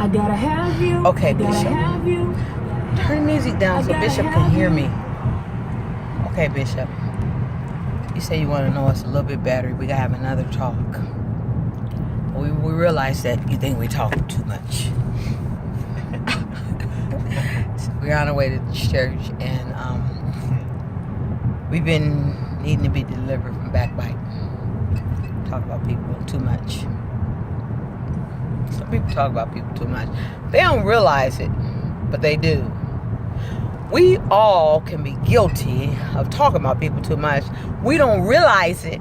I gotta have you. Okay, I gotta Bishop. have you. Turn the music down so Bishop can hear me. Okay, Bishop. You say you want to know us a little bit better. We gotta have another talk. We realize that you think we talk too much. So we're on our way to church, and we've been needing to be delivered from backbiting. Talk about people too much. Some people talk about people too much. They don't realize it, but they do. We all can be guilty of talking about people too much. We don't realize it,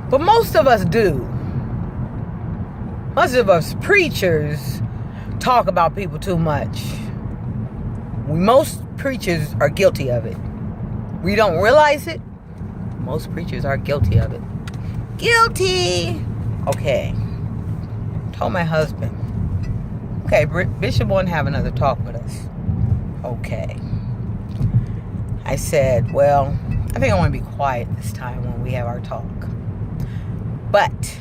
but most of us do. Most of us preachers talk about people too much. Most preachers are guilty of it. We don't realize it. Most preachers are guilty of it. Guilty. Okay. Told my husband. Okay, Bishop won't have another talk with us. Okay. I said, well, I think I want to be quiet this time when we have our talk. But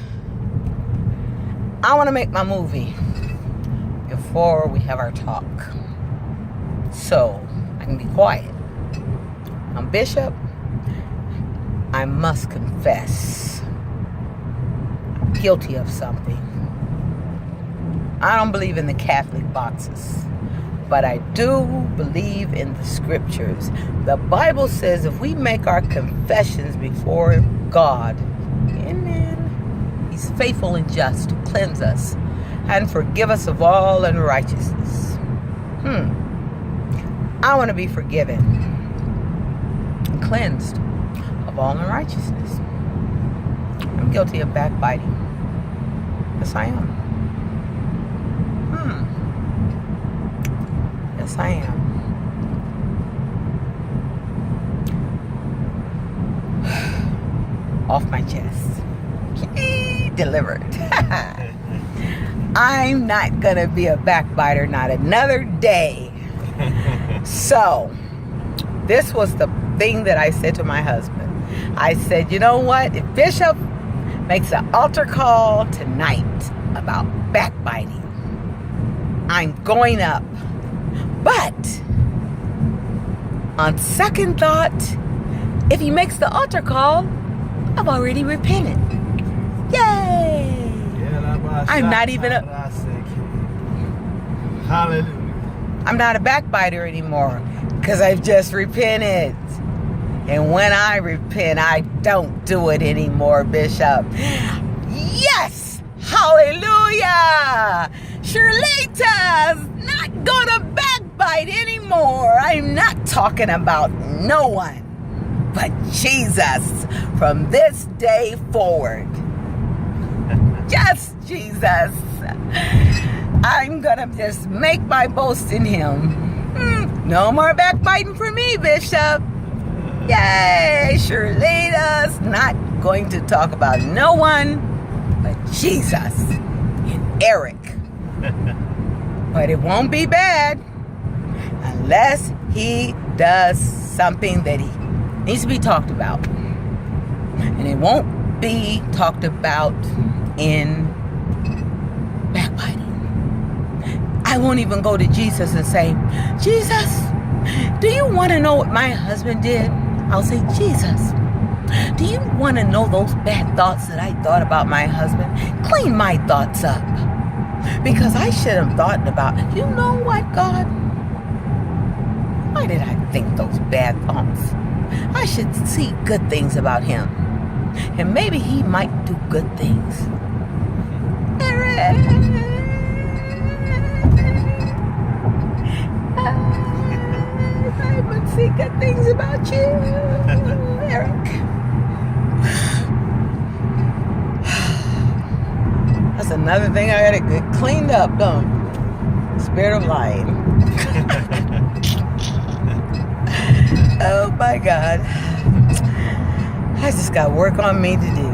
I want to make my movie before we have our talk. So I can be quiet. I'm Bishop. I must confess. I'm guilty of something. I don't believe in the Catholic boxes, but I do believe in the scriptures. The Bible says if we make our confessions before God, amen, He's faithful and just to cleanse us and forgive us of all unrighteousness. I want to be forgiven and cleansed of all unrighteousness. I'm guilty of backbiting. Yes, I am. Yes, I am. Off my chest. Delivered. I'm not gonna be a backbiter, not another day. So, this was the thing that I said to my husband. I said, you know what? If Bishop makes an altar call tonight about backbiting, I'm going up. But on second thought, if he makes the altar call, I've already repented. Yay! I'm not even a... Hallelujah. I'm not a backbiter anymore because I've just repented. And when I repent, I don't do it anymore, Bishop. Yes! Hallelujah! Shirlita's not gonna backbite anymore. I'm not talking about no one but Jesus from this day forward. Just Jesus. I'm gonna just make my boast in Him. No more backbiting for me, Bishop. Yay! Shirlita's not going to talk about no one but Jesus and Eric. But it won't be bad unless he does something that he needs to be talked about. And it won't be talked about in backbiting. I won't even go to Jesus and say, Jesus, do you want to know what my husband did? I'll say, Jesus, do you want to know those bad thoughts that I thought about my husband? Clean my thoughts up. Because I should have thought about, you know what, God? Why did I think those bad thoughts? I should see good things about him. And maybe he might do good things. Eric! I would see good things about you, Eric. That's another thing I gotta get cleaned up, don't I? Spirit of lying. Oh my God. I just got work on me to do.